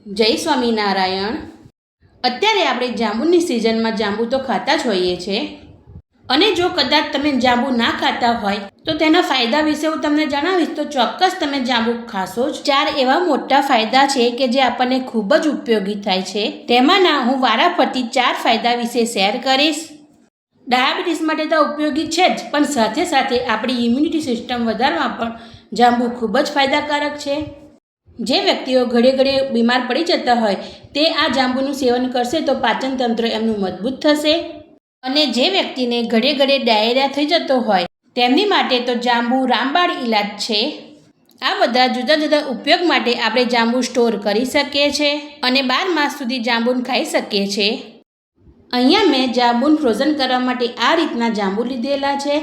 જય સ્વામિનારાયણ। અત્યારે આપણે જાંબુની સિઝનમાં જાંબુ તો ખાતા જ હોઈએ છીએ અને જો કદાચ તમે જાંબુ ના ખાતા હોય તો તેના ફાયદા વિશે હું તમને જણાવીશ તો ચોક્કસ તમે જાંબુ ખાશો જ। 4 એવા મોટા ફાયદા છે કે જે આપણને ખૂબ જ ઉપયોગી થાય છે। તેમાંના હું વારાફરતી 4 ફાયદા વિશે શેર કરીશ। ડાયાબિટીસ માટે તો ઉપયોગી છે જ, પણ સાથે સાથે આપણી ઇમ્યુનિટી સિસ્ટમ વધારવા પણ જાંબુ ખૂબ જ ફાયદાકારક છે। જે વ્યક્તિઓ ઘડે ઘડે બીમાર પડી જતા હોય તે આ જાંબુનું સેવન કરશે તો પાચન તંત્ર એમનું મજબૂત થશે અને જે વ્યક્તિને ઘડે ઘડે ડાયરિયા થઈ જતો હોય તેમની માટે તો જાંબુ રામબાણ ઈલાજ છે। આ બધા જુદા જુદા ઉપયોગ માટે આપણે જાંબુ સ્ટોર કરી શકીએ છીએ અને 12 માસ સુધી જાંબુને ખાઈ શકીએ છીએ। અહીંયા મેં જાંબુને ફ્રોઝન કરવા માટે આ રીતના જાંબુ લીધેલા છે।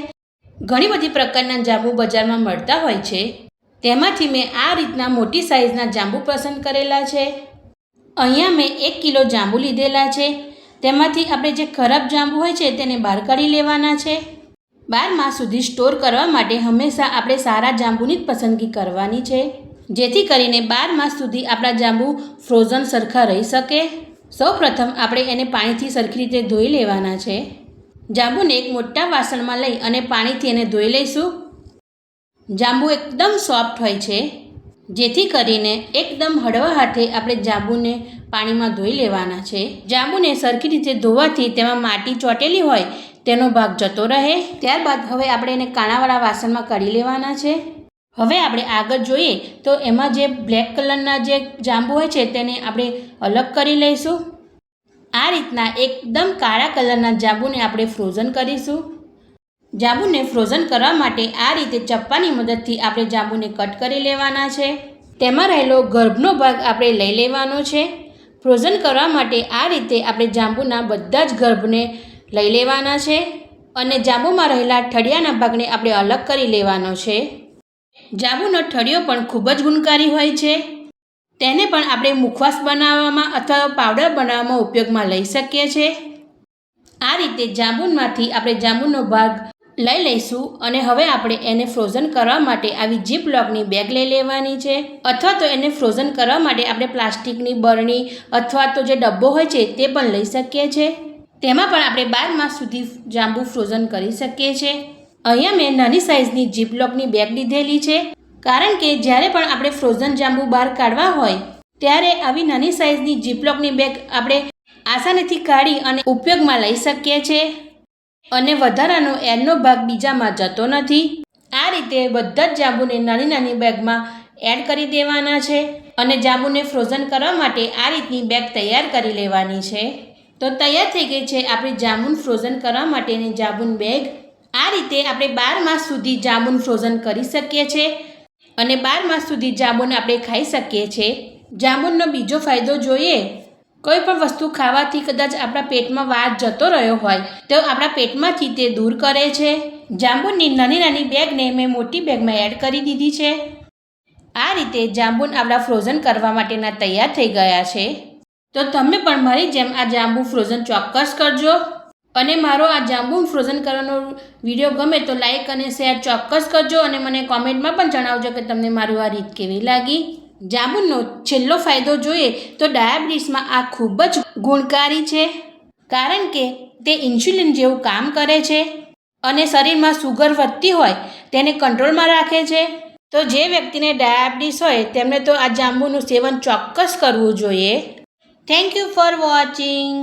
ઘણી બધી પ્રકારના જાંબુ બજારમાં મળતા હોય છે, તેમાંથી મેં આ રીતના મોટી સાઇઝના જાંબુ પસંદ કરેલા છે। અહીંયા મેં 1 કિલો જાંબુ લીધેલા છે, તેમાંથી આપણે જે ખરાબ જાંબુ હોય છે તેને બહાર કાઢી લેવાના છે। 12 માસ સુધી સ્ટોર કરવા માટે હંમેશા આપણે સારા જાંબુની જ પસંદગી કરવાની છે, જેથી કરીને 12 માસ સુધી આપણા જાંબુ ફ્રોઝન સરખા રહી શકે। સૌપ્રથમ આપણે એને પાણીથી સરખી રીતે ધોઈ લેવાના છે। જાંબુને એક મોટા વાસણમાં લઈ અને પાણીથી એને ધોઈ લઈશું। જાંબુ એકદમ સોફ્ટ હોય છે, જેથી કરીને એકદમ હળવા હાથે આપણે જાંબુને પાણીમાં ધોઈ લેવાના છે। જાંબુને સરખી રીતે ધોવાથી તેમાં માટી ચોંટેલી હોય તેનો ભાગ જતો રહે। ત્યારબાદ હવે આપણે એને કાણાવાળા વાસણમાં કાઢી લેવાના છે। હવે આપણે આગળ જોઈએ તો એમાં જે બ્લેક કલરના જે જાંબુ હોય છે તેને આપણે અલગ કરી લઈશું। આ રીતના એકદમ કાળા કલરના જાંબુને આપણે ફ્રોઝન કરીશું। જાંબુને ફ્રોઝન કરવા માટે આ રીતે ચપ્પાની મદદથી આપણે જાંબુને કટ કરી લેવાના છે। તેમાં રહેલો ગર્ભનો ભાગ આપણે લઈ લેવાનો છે। ફ્રોઝન કરવા માટે આ રીતે આપણે જાંબુના બધા જ ગર્ભને લઈ લેવાના છે અને જાંબુમાં રહેલા ઠળિયાના ભાગને આપણે અલગ કરી લેવાનો છે। જાંબુનો ઠળિયો પણ ખૂબ જ ગુણકારી હોય છે, તેને પણ આપણે મુખવાસ બનાવવામાં અથવા પાવડર બનાવવામાં ઉપયોગમાં લઈ શકીએ છીએ। આ રીતે જાંબુમાંથી આપણે જાંબુનો ભાગ લઈ લઈશું અને હવે આપણે એને ફ્રોઝન કરવા માટે આવી જીપ લોકની બેગ લઈ લેવાની છે, અથવા તો એને ફ્રોઝન કરવા માટે આપણે પ્લાસ્ટિકની બરણી અથવા તો જે ડબ્બો હોય છે તે પણ લઈ શકીએ છીએ। તેમાં પણ આપણે 12 માસ સુધી જાંબુ ફ્રોઝન કરી શકીએ છીએ। અહીંયા મેં નાની સાઇઝની જીપ લોકની બેગ લીધેલી છે, કારણ કે જ્યારે પણ આપણે ફ્રોઝન જાંબુ બહાર કાઢવા હોય ત્યારે આવી નાની સાઇઝની જીપ લોકની બેગ આપણે આસાનીથી કાઢી અને ઉપયોગમાં લઈ શકીએ છીએ અને વધારાનો એરનો ભાગ બીજામાં જતો નથી। આ રીતે બધા જ જાંબુને નાની નાની બેગમાં એડ કરી દેવાના છે અને જાંબુને ફ્રોઝન કરવા માટે આ રીતની બેગ તૈયાર કરી લેવાની છે। તો તૈયાર થઈ ગઈ છે આપણી જાંબુન ફ્રોઝન કરવા માટેની જાંબુન બેગ। આ રીતે આપણે 12 માસ સુધી જાંબુન ફ્રોઝન કરી શકીએ છીએ અને 12 માસ સુધી જાંબુને આપણે ખાઈ શકીએ છીએ। જાંબુનો બીજો ફાયદો જોઈએ, કોઈ પણ વસ્તુ ખાવાથી કદાચ આપણા પેટમાં વાર જતો રહ્યો હોય તો આપણા પેટમાંથી તે દૂર કરે છે। જાંબુની નાની નાની બેગને મેં મોટી બેગમાં એડ કરી દીધી છે। આ રીતે જાંબુન આપણા ફ્રોઝન કરવા માટેના તૈયાર થઈ ગયા છે। તો તમે પણ મારી જેમ આ જાંબુ ફ્રોઝન ચોક્કસ કરજો અને મારો આ જાંબુ ફ્રોઝન કરવાનો વિડીયો ગમે તો લાઈક અને શેર ચોક્કસ કરજો અને મને કોમેન્ટમાં પણ જણાવજો કે તમને મારું આ રીત કેવી લાગી। જાંબુનો છેલ્લો ફાયદો જોઈએ તો ડાયાબિટીસમાં આ ખૂબ જ ગુણકારી છે, કારણ કે તે ઇન્સ્યુલિન જેવું કામ કરે છે અને શરીરમાં સુગર વધતી હોય તેને કંટ્રોલમાં રાખે છે। તો જે વ્યક્તિને ડાયાબિટીસ હોય તેમને તો આ જાંબુનું સેવન ચોક્કસ કરવું જોઈએ। Thank you for watching.